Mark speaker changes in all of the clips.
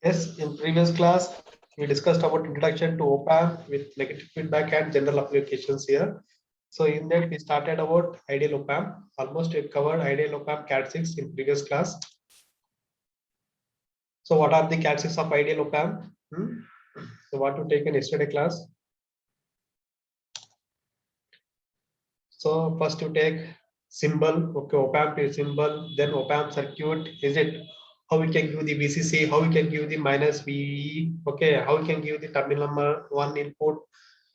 Speaker 1: Yes, in previous class, we discussed about introduction to op-amp with negative feedback and general applications here. So in that, we started about ideal op-amp. Almost we covered ideal op-amp Cat 6 in previous class. So what are the Cat 6 of ideal op-amp? So what you take in yesterday class? So first you take symbol, okay, op-amp is symbol, then op-amp circuit, is it? How we can give the VCC, how we can give the minus VE, okay, how we can give the terminal number 1 input,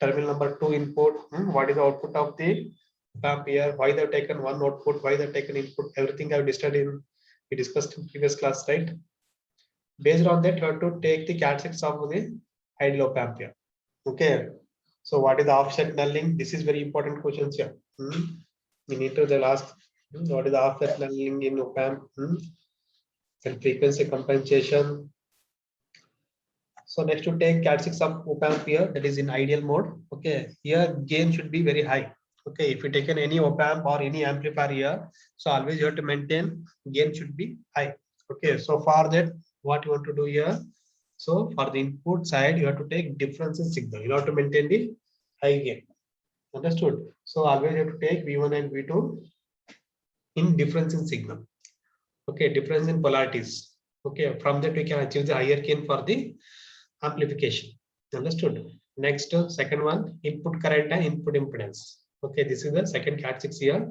Speaker 1: terminal number 2 input, what is the output of the op-amp here, why they've taken one output, why they've taken input, everything I've we discussed in previous class, right? Based on that, you have to take the Cat 6 of the ideal op-amp here, okay. So what is the offset nulling? This is very important questions here. You need to ask what is the offset nulling in op-amp, and frequency compensation. So next to take Cat 6 of op-amp here, that is in ideal mode. Okay, here gain should be very high. Okay, if you taken any op-amp or any amplifier here, so always you have to maintain gain should be high. Okay, so for that, what you want to do here? So for the input side, you have to take difference in signal. You have to maintain the high gain. Understood? So always you have to take V1 and V2 in difference in signal. Okay, difference in polarities. Okay, from that we can achieve the higher gain for the amplification. Understood? Next, second one, input current and input impedance. Okay, this is the second Cat 6 here.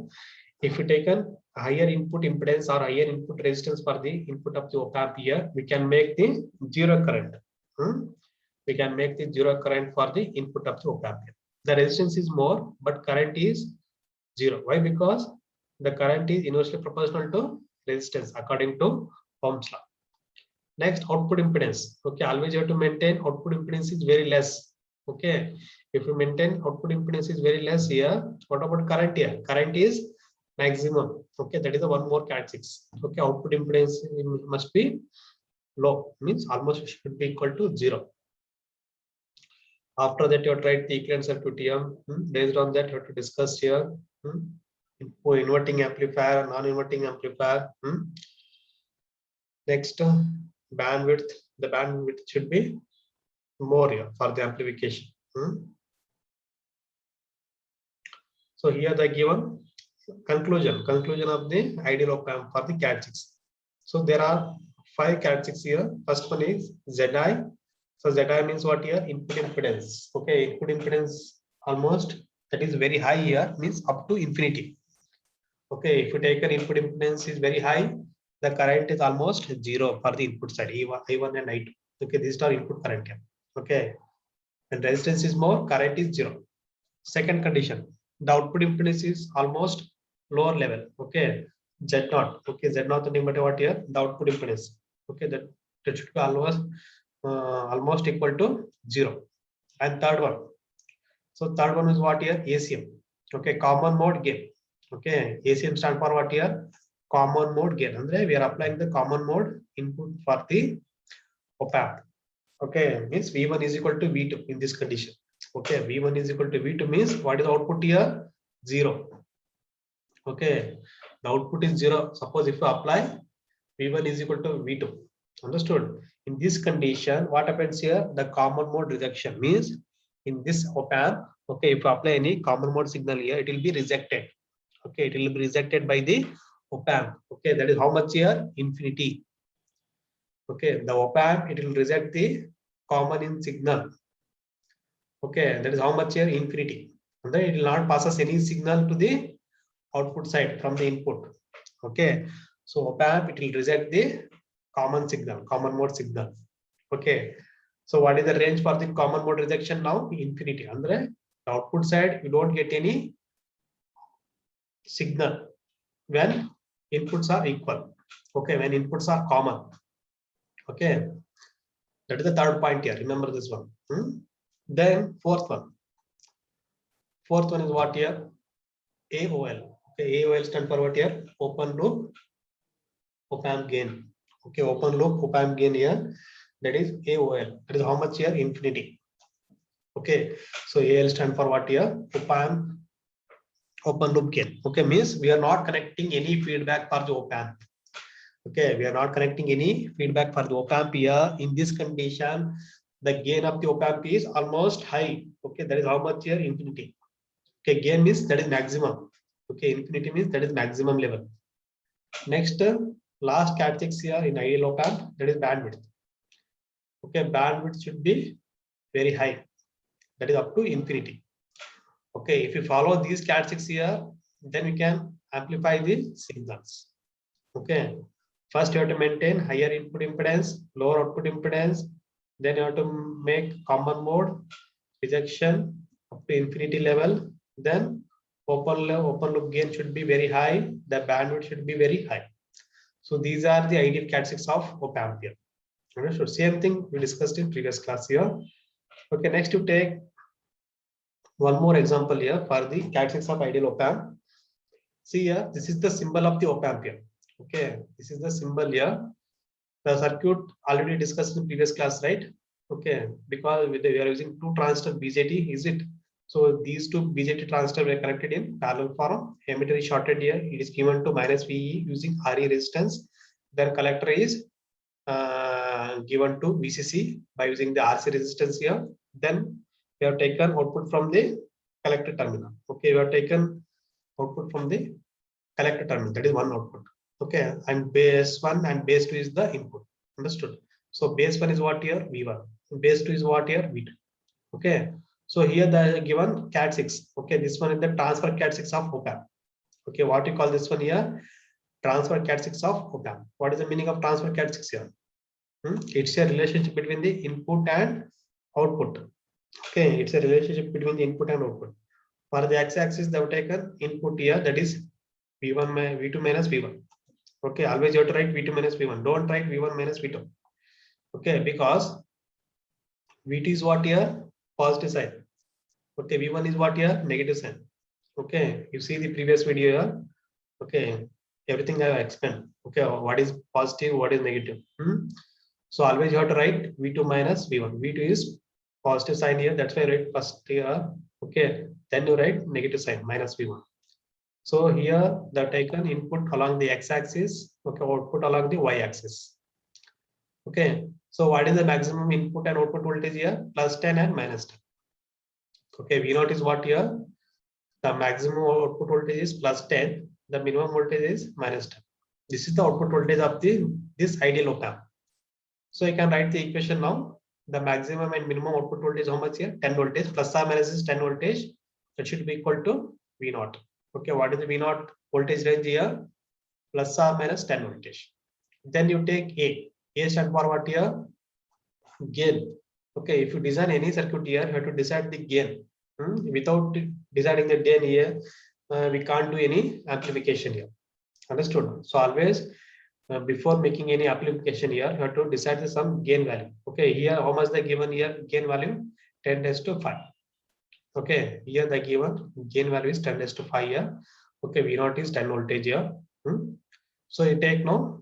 Speaker 1: If you take a higher input impedance or higher input resistance for the input of the op-amp here, we can make the zero current. We can make the zero current for the input of the op-amp. The resistance is more, but current is zero. Why? Because the current is inversely proportional to resistance according to Ohm's law. Next, output impedance. Okay, always you have to maintain output impedance is very less. Okay, if you maintain output impedance is very less here, what about current here? Current is maximum. Okay, that is the one more Cat 6. Okay, output impedance must be low, means almost should be equal to zero. After that, you have to write the equivalent circuit here. Based on that, you have to discuss here. Inverting amplifier, non-inverting amplifier. Next, bandwidth. The bandwidth should be more here for the amplification. So here the given conclusion of the ideal op-amp for the Cat 6. So there are 5 Cat 6 here. First one is ZI. So ZI means what here? Input impedance. Okay, input impedance almost that is very high here, means up to infinity. Okay, if you take an input impedance is very high, the current is almost zero for the input side, I1 and I2. Okay, these are input current here. Okay, and resistance is more, current is zero. Second condition, the output impedance is almost lower level. Okay, Z0. Okay, Z0 nothing but what here? The output impedance. Okay, that should be almost equal to zero. And third one. So third one is what here? ACM. Okay, common mode gain. Okay, ACM stand for what here? Common mode gain. Andre, we are applying the common mode input for the op-amp. Okay, means V1 is equal to V2 in this condition. Okay, V1 is equal to V2 means what is the output here? Zero. Okay, the output is zero. Suppose if you apply V1 is equal to V2. Understood? In this condition, what happens here? The common mode rejection means in this op-amp, okay, if you apply any common mode signal here, it will be rejected. Okay, it will be rejected by the op-amp. Okay, that is how much here? Infinity. Okay, the op-amp, it will reject the common in signal. Okay, that is how much here? Infinity. And then it will not passes any signal to the output side from the input. Okay, so op-amp, it will reject the common signal, common mode signal. Okay, so what is the range for the common mode rejection now? Infinity. Andre, the output side, you don't get any signal when inputs are equal. Okay, when inputs are common. Okay, that is the third point here. Remember this one. Then fourth one. Fourth one is what here? AOL. Okay, AOL stand for what here? Open loop op-amp gain. Okay, open loop op-amp gain here. That is AOL. That is how much here? Infinity. Okay, so AL stand for what here? Op-amp open loop gain. Okay, means we are not connecting any feedback for the op-amp. Okay, we are not connecting any feedback for the op amp here. In this condition, the gain of the op amp is almost high. Okay, that is how much here? Infinity. Okay, gain means that is maximum. Okay, infinity means that is maximum level. Next, last characteristics here in ideal op amp, that is bandwidth. Okay, bandwidth should be very high. That is up to infinity. Okay, if you follow these characteristics here, then we can amplify the signals. Okay, first you have to maintain higher input impedance, lower output impedance. Then you have to make common mode, rejection up to infinity level. Then open loop gain should be very high. The bandwidth should be very high. So these are the ideal characteristics of op amp here. So same thing we discussed in previous class here. Okay, next you take one more example here for the characteristics of ideal op amp. See here, this is the symbol of the op amp here. Okay, this is the symbol here. The circuit already discussed in previous class, right? Okay, because we are using two transistor BJT, is it? So these two BJT transistors were connected in parallel form. Emitter is shorted here. It is given to minus VE using RE resistance. Then collector is given to VCC by using the RC resistance here. Then we have taken output from the collector terminal. Okay, we have taken output from the collector terminal. That is one output. Okay, and base 1 and base 2 is the input. Understood? So base 1 is what here? V1. Base 2 is what here? V2. Okay, so here the given cat 6. Okay, this one is the transfer cat 6 of op amp. Okay, what you call this one here? Transfer cat 6 of op amp. What is the meaning of transfer cat 6 here? It's a relationship between the input and output. Okay, it's a relationship between the input and output. For the x-axis, they have taken input here, that is V1 V2 minus V1. Okay, always you have to write V2 minus V1. Don't write V1 minus V2. Okay, because V2 is what here? Positive sign. Okay, V1 is what here? Negative sign. Okay, you see the previous video here. Okay, everything I have explained. Okay, what is positive, what is negative. So always you have to write V2 minus V1. V2 is positive sign here. That's why I write first here. Okay, then you write negative sign minus V1. So here the taken input along the x-axis, okay, output along the y-axis. Okay, so what is the maximum input and output voltage here? Plus 10 and minus 10. Okay, V0 is what here? The maximum output voltage is plus 10. The minimum voltage is minus 10. This is the output voltage of this ideal op amp. So you can write the equation now. The maximum and minimum output voltage how much here? 10 voltage plus or minus is 10 voltage. That should be equal to V0. Okay, what is the V0 voltage range here? Plus or minus 10 voltage. Then you take A. A stand for what here? Gain. Okay, if you design any circuit here, you have to decide the gain. Without deciding the gain here, we can't do any amplification here. Understood? So always before making any application here, you have to decide some gain value. Okay, here how much the given here gain value? 10 raised to 5. Okay, here the given gain value is 10 raised to 5 here. Okay, V0 is 10 voltage here. So you take now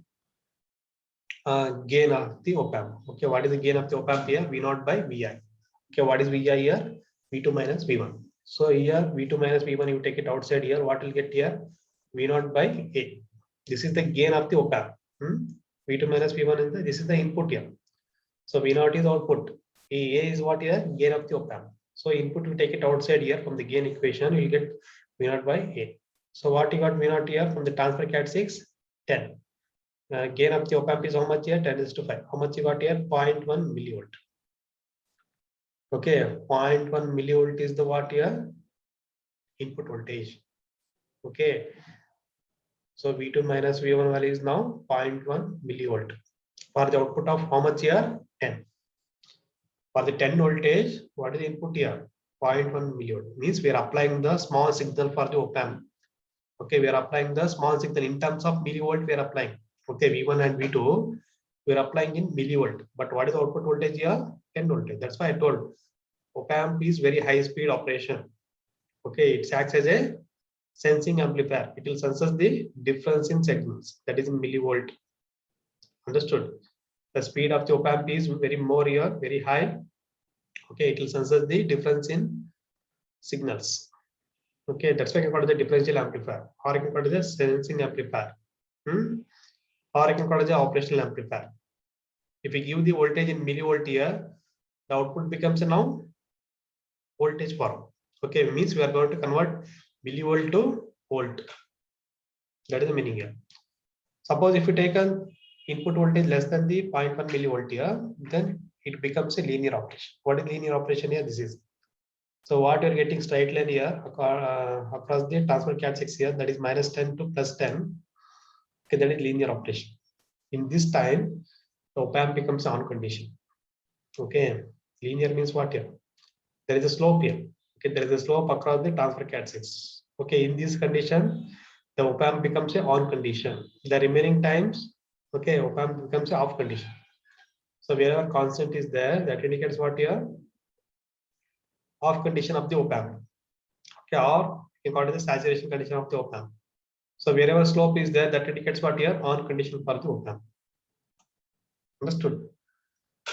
Speaker 1: gain of the op amp. Okay, what is the gain of the op amp here? V0 by Vi. Okay, what is Vi here? V2 minus V1. So here V2 minus V1, you take it outside here. What will get here? V0 by A. This is the gain of the op amp. V2 minus V1 is this is the input here. So V0 is output. A is what here? Gain of the op amp. So input we take it outside here from the gain equation. You will get V0 by A. So what you got V0 here from the transfer cat 6? 10. Gain of the op amp is how much here? 10 is to 5. How much you got here? 0.1 millivolt. Okay, 0.1 millivolt is the what here? Input voltage. Okay. So V2 minus V1 value is now 0.1 millivolt. For the output of how much here? 10. For the 10 voltage, what is the input here? 0.1 millivolt. Means we are applying the small signal for the op amp. Okay, we are applying the small signal in terms of millivolt. We are applying. Okay, V1 and V2, we are applying in millivolt. But what is the output voltage here? 10 voltage. That's why I told op amp is very high speed operation. Okay, it acts as a sensing amplifier. It will sense the difference in signals, that is in millivolt. Understood? The speed of the op amp is very more here, very high. Okay, it will sense the difference in signals. Okay, that's why I call it the differential amplifier, or I can call it the sensing amplifier. or I can call it as operational amplifier. If we give the voltage in millivolt here, the output becomes a now voltage form. Okay, means we are going to convert millivolt to volt. That is the meaning here. Suppose if you take an input voltage less than the 0.1 millivolt here, then it becomes a linear operation. What is linear operation here? This is. So what you're getting straight line here across the transfer cat6 here, that is -10 to +10. Okay, that is linear operation. In this time, the op-amp becomes on condition. Okay, linear means what here? There is a slope here. Okay, there is a slope across the transfer cat6. Okay, in this condition, the op-amp becomes a on condition. The remaining times, okay, op-amp becomes a off condition. So wherever constant is there, that indicates what here? Off condition of the op-amp. Okay, or you call it the saturation condition of the op-amp. So wherever slope is there, that indicates what here? On condition for the op-amp. Understood?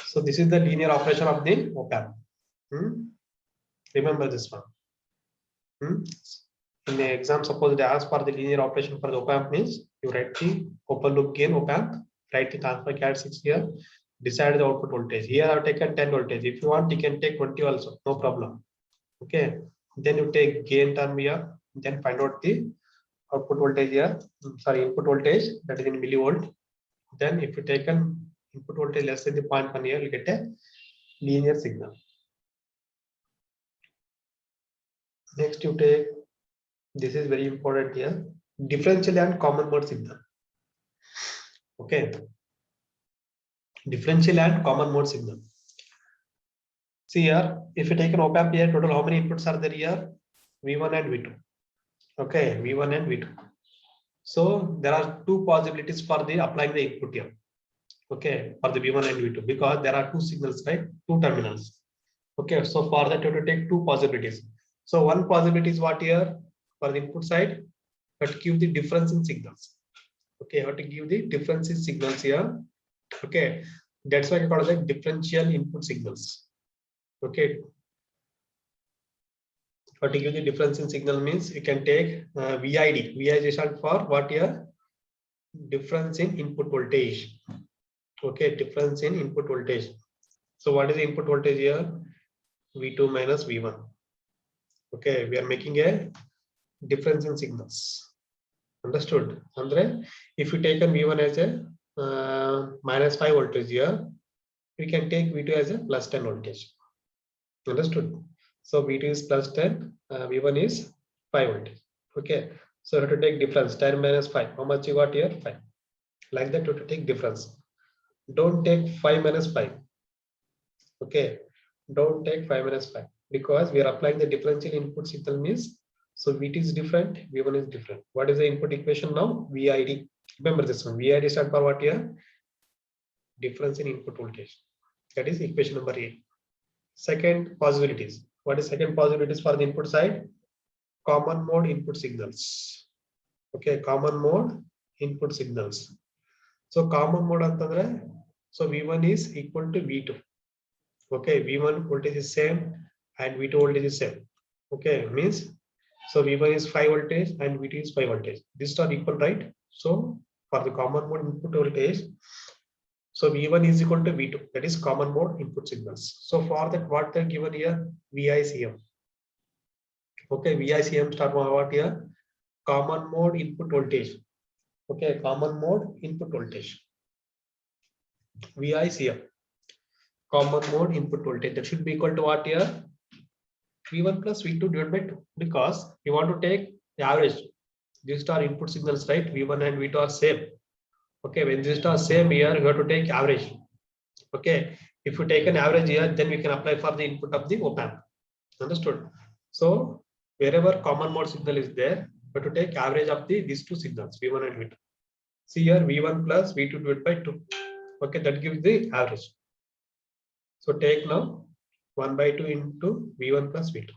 Speaker 1: So this is the linear operation of the op-amp. Remember this one. In the exam, suppose they ask for the linear operation for the op-amp means you write the open loop gain op-amp, write the transfer cat6 here, decide the output voltage. Here I have taken 10 voltage. If you want, you can take 20 also, no problem. Okay. Then you take gain term here, then find out the output voltage here. Sorry, input voltage, that is in millivolt. Then if you take an input voltage less than the 0.1 here, you get a linear signal. Next you take, this is very important here, differential and common mode signal. Okay, differential and common mode signal. See here, if you take an op-amp here, total how many inputs are there here? V1 and V2. Okay, V1 and V2. So there are two possibilities for the applying the input here. Okay, for the V1 and V2, because there are two signals, right? Two terminals. Okay, so for that you have to take two possibilities. So one possibility is what here? For the input side, but give the difference in signals. Okay, how to give the difference in signals here. Okay, that's why I call it differential input signals. Okay, how to give the difference in signal means you can take VID. VID stands for what here? Difference in input voltage. Okay, difference in input voltage. So what is the input voltage here? V2 minus V1. Okay, we are making a difference in signals. Understood? Andre, if you take a V1 as a -5 voltage here, we can take V2 as a +10 voltage. Understood? So V2 is +10, V1 is 5 voltage. Okay, so you have to take difference 10 minus 5. How much you got here? 5. Like that, you have to take difference. Don't take 5 minus 5. Okay, don't take 5 minus 5 because we are applying the differential input signal means. So VT is different, V1 is different. What is the input equation now? VID. Remember this one. VID stands for what here? Difference in input voltage. That is equation number 8. Second possibilities. What is second possibilities for the input side? Common mode input signals. Okay, common mode input signals. So common mode antandre, so V1 is equal to V2. Okay, V1 voltage is same and V2 voltage is same. Okay, means so V1 is 5 voltage and V2 is 5 voltage. These are equal, right? So for the common mode input voltage, so V1 is equal to V2. That is common mode input signals. So for that, what they're given here? VICM. Okay, VICM start what here? Common mode input voltage. Okay, common mode input voltage. VICM. Common mode input voltage. That should be equal to what here? V1 plus V2 divided by 2. Because you want to take the average. These are input signals, right? V1 and V2 are same. Okay, when these are same here, you have to take average. Okay, if you take an average here, then we can apply for the input of the op-amp. Understood? So wherever common mode signal is there, you have to take average of these two signals, V1 and V2. See here, V1 plus V2 divided by 2. Okay, that gives the average. So take now 1 by 2 into V1 plus V2.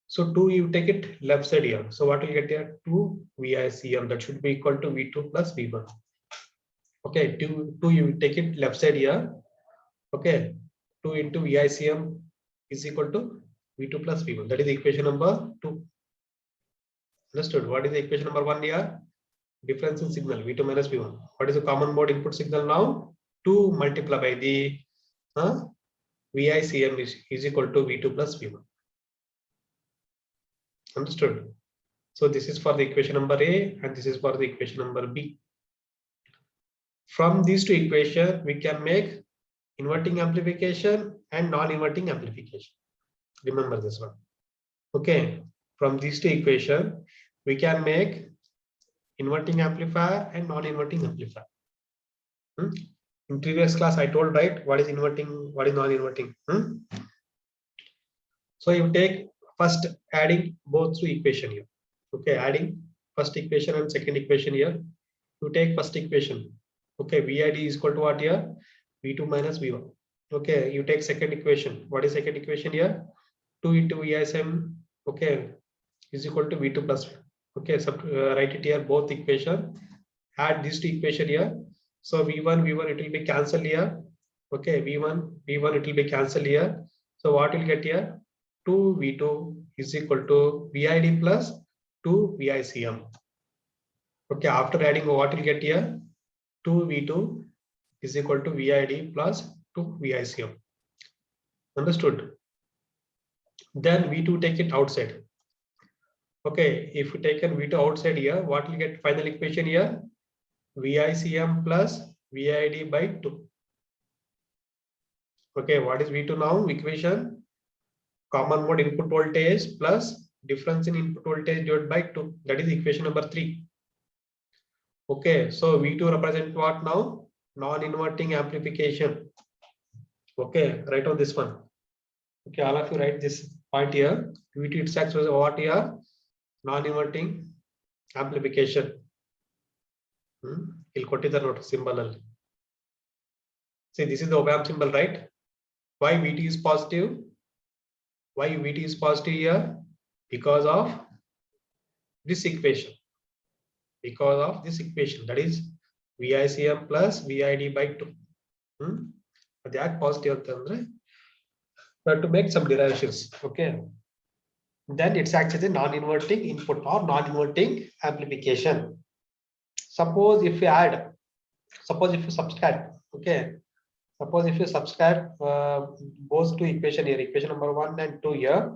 Speaker 1: So 2, you take it left side here. So what will you get here? 2 VICM. That should be equal to V2 plus V1. Okay, 2 you take it left side here. Okay, 2 into VICM is equal to V2 plus V1. That is equation number 2. Understood? What is the equation number 1 here? difference in signal V2 minus V1. What is the common mode input signal now? 2 multiplied by the VICM is equal to V2 plus V1. Understood? So this is for the equation number A and this is for the equation number B. From these two equations, we can make inverting amplification and non-inverting amplification. Remember this one. Okay. From these two equations, we can make inverting amplifier and non-inverting amplifier. In previous class, I told, right, what is inverting, what is non-inverting. So you take first adding both two equation here. Okay, adding first equation and second equation here. You take first equation. Okay, VID is equal to what here? V2 minus V1. Okay, you take second equation. What is second equation here? 2 into VISM, okay, is equal to V2 plus. Okay, so write it here, both equation. Add these two equation here. So V1, it will be cancelled here. Okay, V1, it will be cancelled here. So what will get here? 2V2 is equal to VID plus 2 VICM. Okay, after adding, what will get here? 2V2 is equal to VID plus 2 VICM. Understood? Then V2 take it outside. Okay, if you take V2 outside here, what will get final equation here? VICM plus VID by 2. Okay, what is V2 now? Equation common mode input voltage plus difference in input voltage divided by 2. That is equation number 3. Okay, so V2 represent what now? Non-inverting amplification. Okay, write on this one. Okay, all of you write this point here. V2 it acts as what here? Non-inverting amplification. We'll quote the note symbol. See, this is the op-amp symbol, right? Why VT is positive? Why VT is positive here? Because of this equation. Because of this equation, that is VICM plus VID by 2. That positive but to make some derivations. Okay. Then it's actually non-inverting input or non-inverting amplification. Suppose if you add, suppose if you subtract, okay. Suppose if you subtract both two equation here, equation number 1 and 2 here.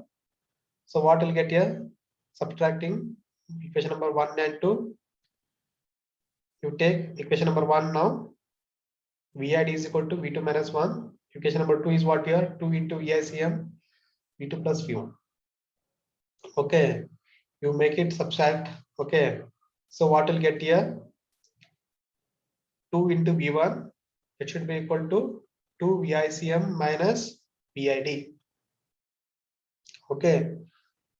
Speaker 1: So what will get here? Subtracting equation number 1 and 2. You take equation number 1 now. VID is equal to V2 minus 1. Equation number 2 is what here? 2 into VICM, V2 plus V1. Okay. You make it subtract. Okay. So what will get here? 2 into V1. It should be equal to 2 VICM minus VID. Okay.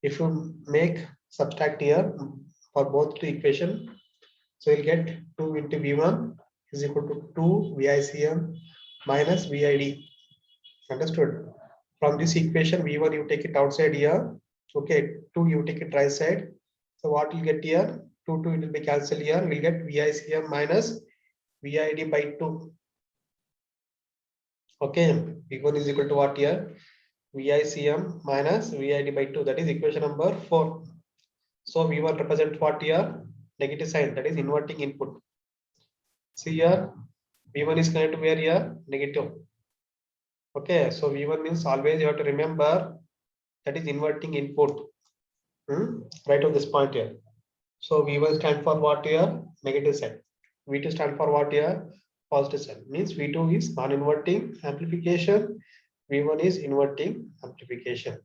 Speaker 1: If you make subtract here for both two equation, so you'll get 2 into V1 is equal to 2 VICM minus VID. Understood? From this equation, V1 you take it outside here. Okay, 2 you take it right side. So what you get here? 2 it will be cancelled here. We'll get VICM minus VID by 2. Okay, V1 is equal to what here? VICM minus VID by 2. That is equation number 4. So V1 represent what here? Negative sign, that is inverting input. See here, V1 is connected to where here? Negative. Okay, so V1 means always you have to remember that is inverting input. Right on this point here. So V1 stand for what here? Negative side. V2 stand for what here? Positive side. Means V2 is non-inverting amplification. V1 is inverting amplification.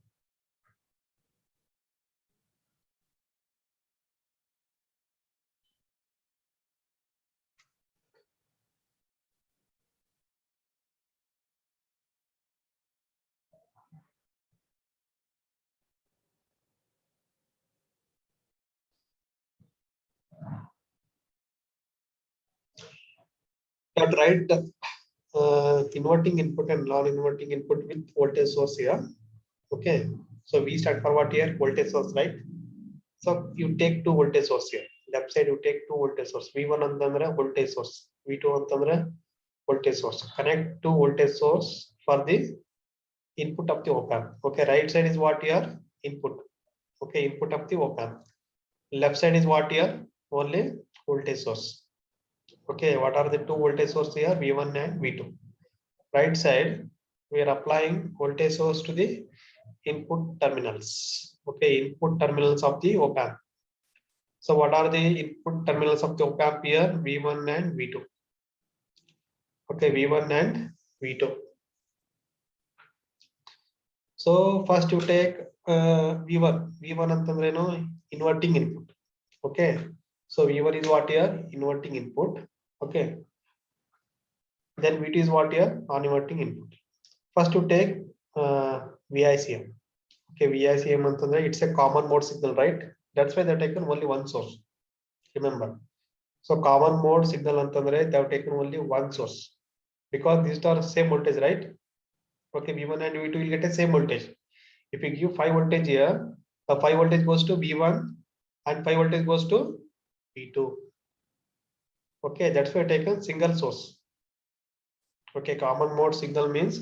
Speaker 1: Can write the inverting input and non-inverting input with voltage source here. Okay, so V stand for what here? Voltage source, right? So you take two voltage source here. Left side you take two voltage source. V1 antandre voltage source. V2 antandre voltage source. Connect two voltage source for the input of the op-amp. Okay, right side is what here? Input. Okay, input of the op-amp. Left side is what here? Only voltage source. Okay, what are the two voltage sources here? V1 and V2. Right side, we are applying voltage source to the input terminals. Okay, input terminals of the op amp. So what are the input terminals of the op amp here? V1 and V2. Okay, V1 and V2. So first you take V1. V1 ಅಂತಂದ್ರೆ ಏನು? Inverting input. Okay, so V1 is what here? Inverting input. Okay, then V2 is what here? Non-inverting input. First you take VICM. Okay, VICM ಅಂತಂದ್ರೆ it's a common mode signal, right? That's why they've taken only one source. Remember. So common mode signal ಅಂತಂದ್ರೆ they have taken only one source because these are same voltage, right? Okay, V1 and V2 will get a same voltage. If you give 5 voltage here, the 5 voltage goes to V1 and 5 voltage goes to V2. Okay, that's why I taken single source. Okay, common mode signal means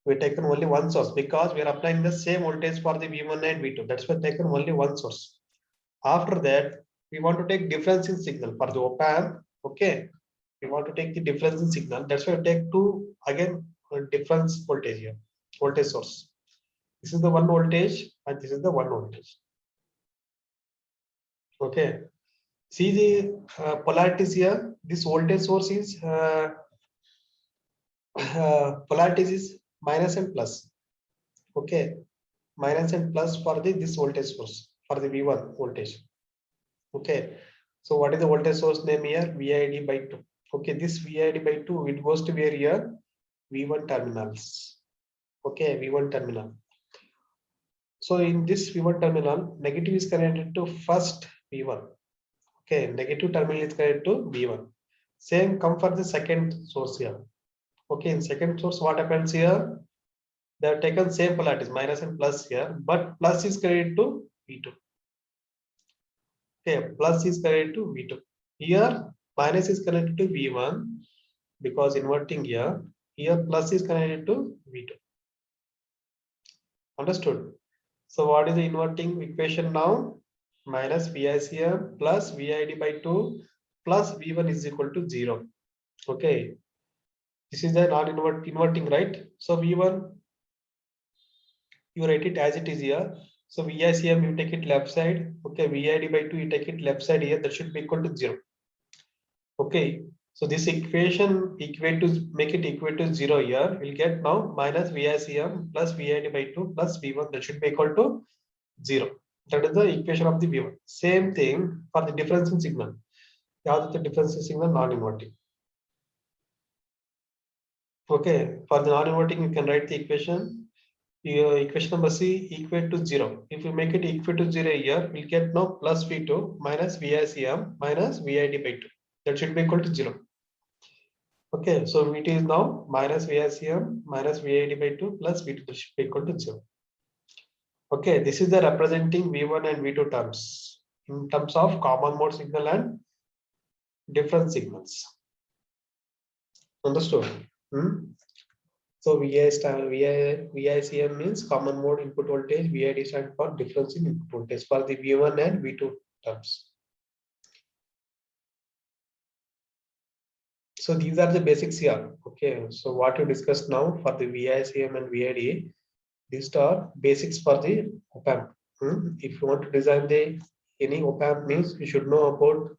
Speaker 1: we taken only one source because we are applying the same voltage for the V1 and V2. That's why taken only one source. After that, we want to take difference in signal for the op amp. Okay, we want to take the difference in signal. That's why I take two again difference voltage here, voltage source. This is the one voltage and this is the one voltage. Okay, see the polarities here. This voltage source is polarities is minus and plus. Okay, minus and plus for the this voltage source for the V1 voltage. Okay, so what is the voltage source name here? VID by 2. Okay, this VID by 2, it goes to where here? V1 terminals. Okay, V1 terminal. So in this V1 terminal, negative is connected to first V1. Okay, negative terminal is connected to V1. Same come for the second source here. Okay, in second source, what happens here? They have taken same polarities, minus and plus here, but plus is connected to V2. Okay, plus is connected to V2. Here, minus is connected to V1 because inverting here. Here, plus is connected to V2. Understood? So what is the inverting equation now? Minus VICM plus VID by 2 plus V1 is equal to 0. Okay, this is the non-inverting, right? So V1, you write it as it is here. So VICM, you take it left side. Okay, VID by 2, you take it left side here. That should be equal to 0. Okay, so this equation make it equal to 0 here. We'll get now minus VICM plus VID by 2 plus V1. That should be equal to 0. That is the equation of the V1. Same thing for the difference in signal. The difference in signal non-inverting. Okay, for the non-inverting, you can write the equation. Equation number C equal to 0. If you make it equal to 0 here, we'll get now plus V2 minus VICM minus VID by 2. That should be equal to 0. Okay, so VT is now minus VICM minus VID by 2 plus V2 should be equal to 0. Okay, this is the representing V1 and V2 terms in terms of common mode signal and different signals. Understood? So VICM means common mode input voltage. VID stands for difference in input voltage for the V1 and V2 terms. So these are the basics here. Okay, so what you discussed now for the VICM and VID, these are basics for the op amp. If you want to design any op amp means you should know about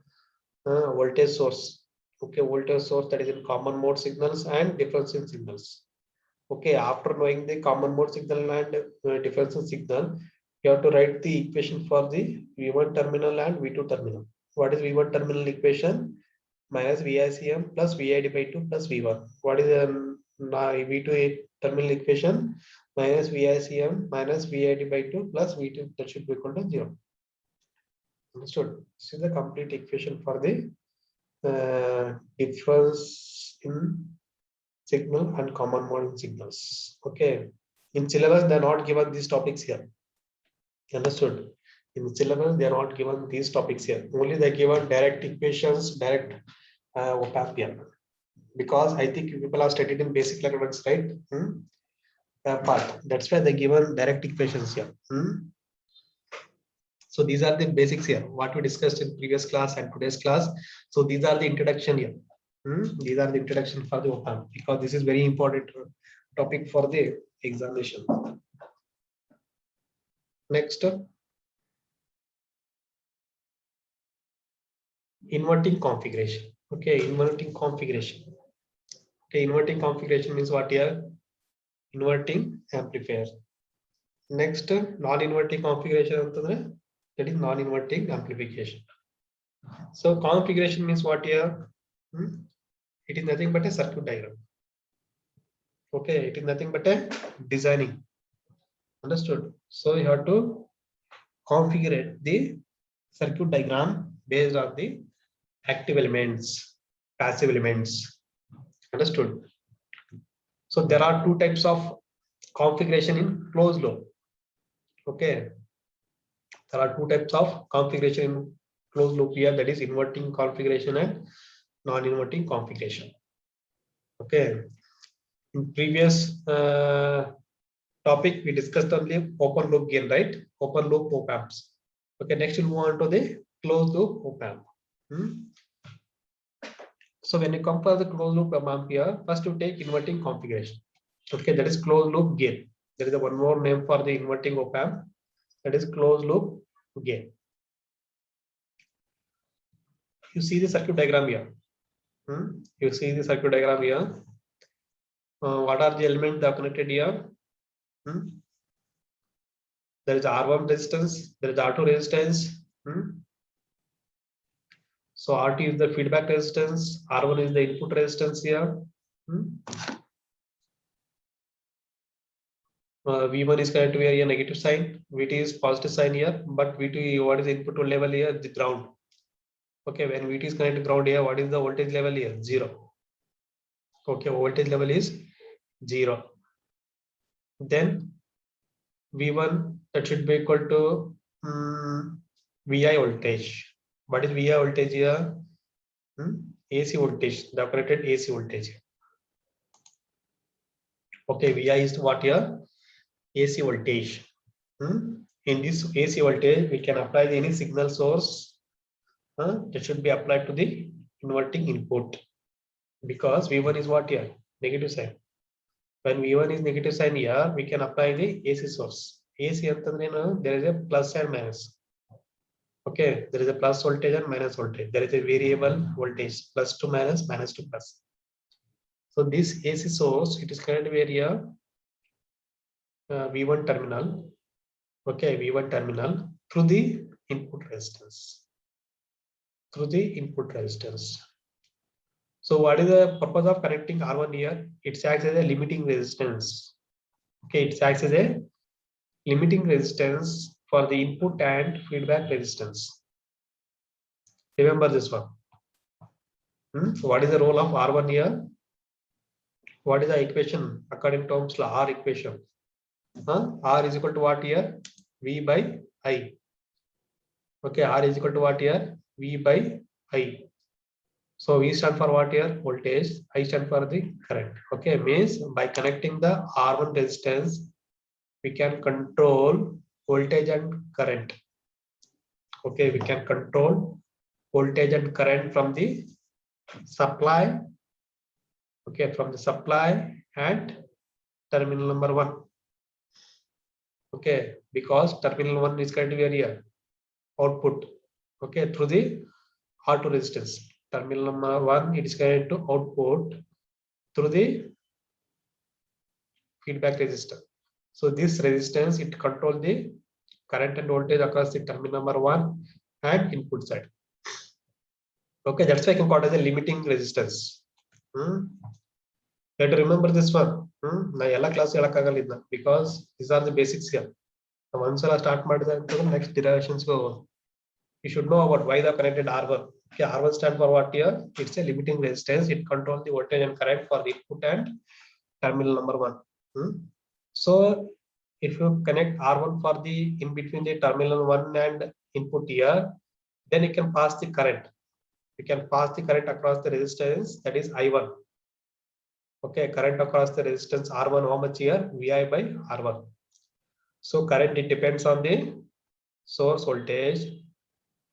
Speaker 1: voltage source. Okay, voltage source that is in common mode signals and difference in signals. Okay, after knowing the common mode signal and difference in signal, you have to write the equation for the V1 terminal and V2 terminal. What is V1 terminal equation? Minus VICM plus VID by 2 plus V1. What is the V2 terminal equation? Minus VICM minus VID by 2 plus V2. That should be equal to 0. Understood? This is the complete equation for the difference in signal and common mode signals. Okay, in syllabus they are not given these topics here. Understood? In the syllabus they are not given these topics here. Only they are given direct equations, direct op amp here. Because I think you people have studied in basic electronics, right? But that's why they given direct equations here. So these are the basics here, what we discussed in previous class and today's class. So these are the introduction here. These are the introduction for the op-amp, because this is very important topic for the examination. Next, inverting configuration. Okay, inverting configuration. Okay, inverting configuration means what here? Inverting amplifier. Next, non-inverting configuration, that is non-inverting amplification. So configuration means what here? It is nothing but a circuit diagram. Okay, it is nothing but a designing. Understood? So you have to configure the circuit diagram based on the active elements, passive elements. Understood? So there are two types of configuration in closed loop. Okay, there are two types of configuration in closed loop here, that is inverting configuration and non-inverting configuration. Okay, in previous topic we discussed only open loop gain, right? Open loop op amps. Okay, next we'll move on to the closed loop op amp. So when you compare the closed loop op amp here, first you take inverting configuration. Okay, that is closed loop gain. There is a one more name for the inverting op amp, that is closed loop gain. You see the circuit diagram here. You see the circuit diagram here. What are the elements that are connected here? There is R1 resistance, there is R2 resistance. So RT is the feedback resistance, R1 is the input resistance here. V1 is connected to a negative sign, VT is positive sign here, but VT, what is the input level here? The ground. Okay, when VT is connected to ground here, what is the voltage level here? 0. Okay, voltage level is 0. Then V1, that should be equal to VI voltage. What is VI voltage here? AC voltage, the connected AC voltage. Okay, VI is what here? AC voltage. In this AC voltage, we can apply any signal source that should be applied to the inverting input, because V1 is what here? Negative sign. When V1 is negative sign here, we can apply the AC source. AC, there is a plus and minus. Okay, there is a plus voltage and minus voltage. There is a variable voltage, plus to minus, minus to plus. So this AC source, it is connected area V1 terminal. Okay, V1 terminal through the input resistance. Through the input resistance. So what is the purpose of connecting R1 here? It acts as a limiting resistance. Okay, it acts as a limiting resistance for the input and feedback resistance. Remember this one. What is the role of R1 here? What is the equation according to Ohm's law? R equation. R is equal to what here? V by I. Okay, R is equal to what here? V by I. So V stand for what here? Voltage. I stand for the current. Okay, means by connecting the R1 resistance, we can control voltage and current. Okay, we can control voltage and current from the supply. Okay, from the supply and terminal number 1. Okay, because terminal 1 is going to be here output. Okay, through the R2 resistance. Terminal number 1, it is going to output through the feedback resistor. So this resistance, it controls the current and voltage across the terminal number 1 and input side. Okay, that's why I can call it as a limiting resistance. You have to remember this one. Because these are the basics here. Once I start the next derivations go. You should know about why the connected R1. Okay, R1 stands for what here? It's a limiting resistance. It controls the voltage and current for the input and terminal number 1. So if you connect R1 for the in between the terminal 1 and input here, then you can pass the current. You can pass the current across the resistance, that is I1. Okay, current across the resistance R1, how much here? VI by R1. So current, it depends on the source voltage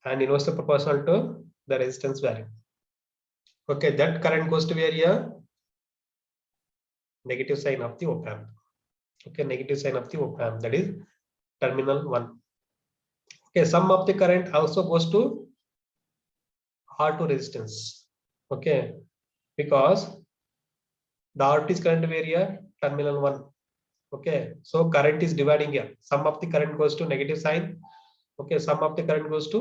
Speaker 1: and inversely proportional to the resistance value. Okay, that current goes to where here? Negative sign of the op amp. Okay, negative sign of the op amp, that is terminal 1. Okay, some of the current also goes to R2 resistance. Okay, because the R2 is current where here? Terminal 1. Okay, so current is dividing here. Some of the current goes to negative sign. Okay, some of the current goes to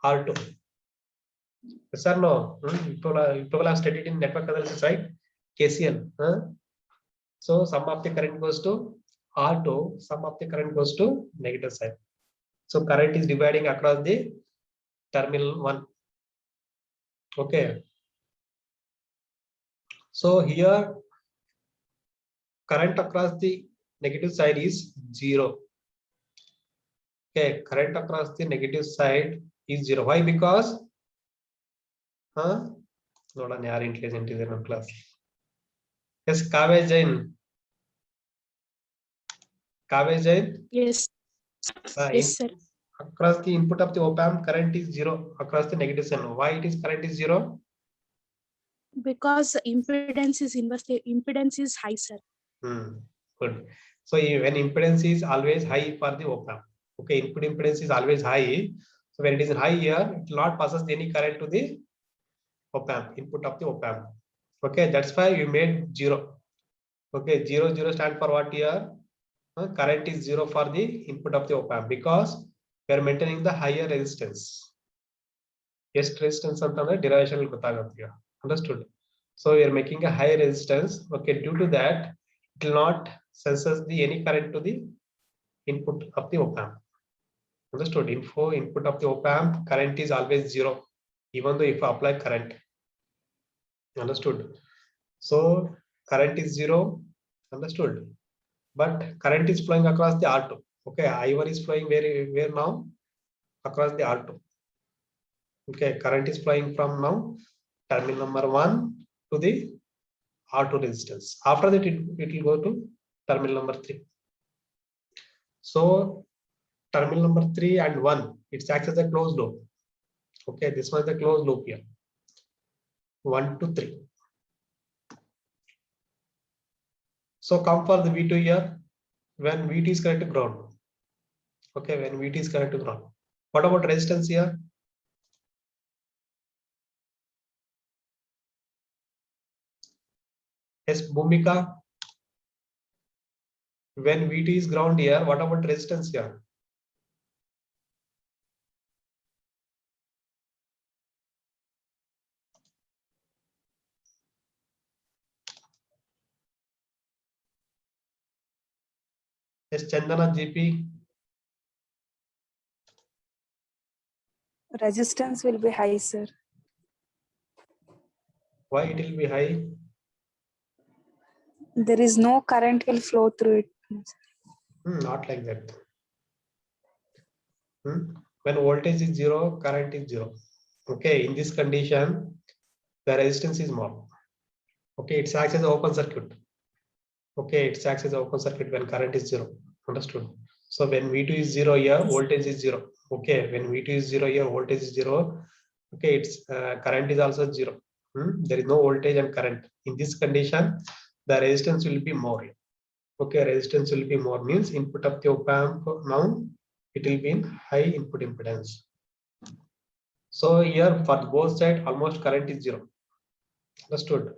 Speaker 1: R2. Yes or no? People have studied in network analysis, right? KCL. So some of the current goes to R2, some of the current goes to negative side. So current is dividing across the terminal 1. Okay. So here current across the negative side is 0. Okay, current across the negative side is 0. Why? Because ನೋಡೋಣ ಯಾರು intelligent ಇದೆ ನಮ್ಮ class. Yes, Kavya Jain. Kavya Jain?
Speaker 2: Yes. Yes, sir.
Speaker 1: Across the input of the op amp, current is 0 across the negative side. Why it is current is 0?
Speaker 2: Because impedance is high, sir.
Speaker 1: Good. So when impedance is always high for the op amp, okay, input impedance is always high. So when it is high here, it will not passes any current to the op amp, input of the op amp. Okay, that's why you made 0. Okay, 0 stand for what here? Current is 0 for the input of the op amp because we are maintaining the higher resistance. Yes, resistance antandre derivation alli gottagutte here. Understood? So we are making a high resistance. Okay, due to that it will not senses the any current to the input of the op amp. Understood? Input of the op amp, current is always 0 even though if I apply current. Understood? So current is 0. Understood? But current is flowing across the R2. Okay, I1 is flowing where now? Across the R2. Okay, current is flowing from now terminal number 1 to the R2 resistance. After that it will go to terminal number 3. So terminal number 3 and 1, it acts as a closed loop. Okay, this was the closed loop here. 1 to 3. So come for the V2 here. When V2 is connected to ground. Okay, when V2 is connected to ground. What about resistance here? Yes, Bhumika. When V2 is ground here, what about resistance here? Yes, Chandana GP.
Speaker 3: Resistance will be high, sir.
Speaker 1: Why it will be high?
Speaker 3: There is no current will flow through it.
Speaker 1: Not like that. When voltage is 0, current is 0. Okay, in this condition, the resistance is more. Okay, it acts as an open circuit. Okay, it acts as an open circuit when current is 0. Understood? So when V2 is 0 here, voltage is 0. Okay, when V2 is 0 here, voltage is 0. Okay, its current is also 0. There is no voltage and current. In this condition, the resistance will be more. Okay, resistance will be more means input of the op amp now it will be in high input impedance. So here for both sides almost current is 0. Understood?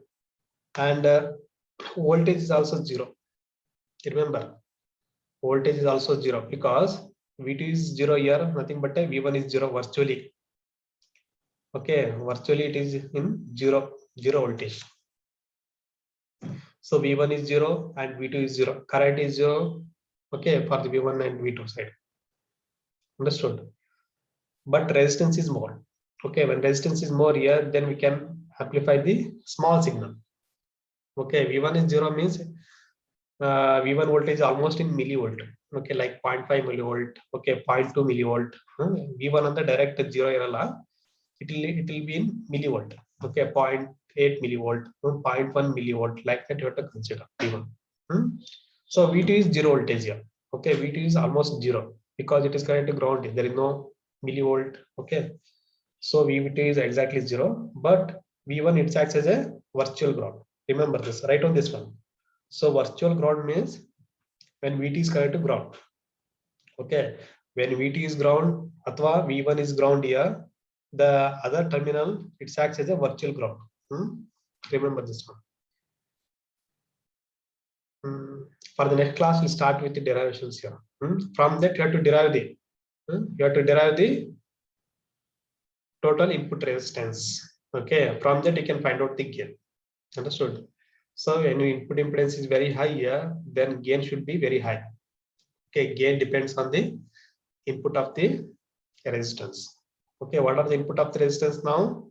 Speaker 1: And voltage is also 0. Remember, voltage is also 0 because V2 is 0 here, nothing but V1 is 0 virtually. Okay, virtually it is in 0 voltage. So V1 is 0 and V2 is 0. Current is 0. Okay, for the V1 and V2 side. Understood? But resistance is more. Okay, when resistance is more here, then we can amplify the small signal. Okay, V1 is 0 means V1 voltage almost in millivolt. Okay, like 0.5 millivolt. Okay, 0.2 millivolt. V1 on the direct 0 erala. It will be in millivolt. Okay, 0.8 millivolt, 0.1 millivolt, like that you have to consider V1. So V2 is 0 voltage here. Okay, V2 is almost 0. because it is current to ground. There is no millivolt. Okay, so VT is exactly 0, but V1 it acts as a virtual ground. Remember this, write on this one. So virtual ground means when VT is current to ground. Okay, when VT is ground, athwa V1 is ground here, the other terminal it acts as a virtual ground. Remember this one. For the next class, we'll start with the derivations here. From that, you have to derive the total input resistance. Okay, from that you can find out the gain. Understood? So when your input impedance is very high here, then gain should be very high. Okay, gain depends on the input of the resistance. Okay, what are the input of the resistance now?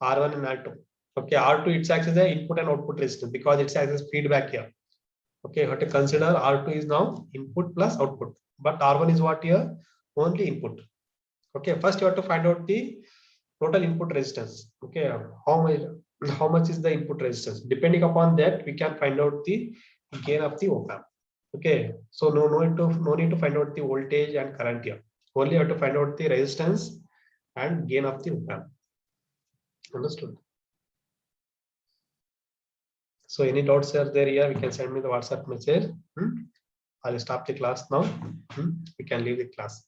Speaker 1: R1 and R2. Okay, R2 it acts as the input and output resistance because it acts as feedback here. Okay, you have to consider R2 is now input plus output, but R1 is what here? Only input. Okay, first you have to find out the total input resistance. Okay, how much is the input resistance? Depending upon that, we can find out the gain of the op-amp. Okay, so no need to find out the voltage and current here. Only you have to find out the resistance and gain of the op-amp. Understood? So any doubts are there here, we can send me the WhatsApp message. I'll stop the class now. We can leave the class.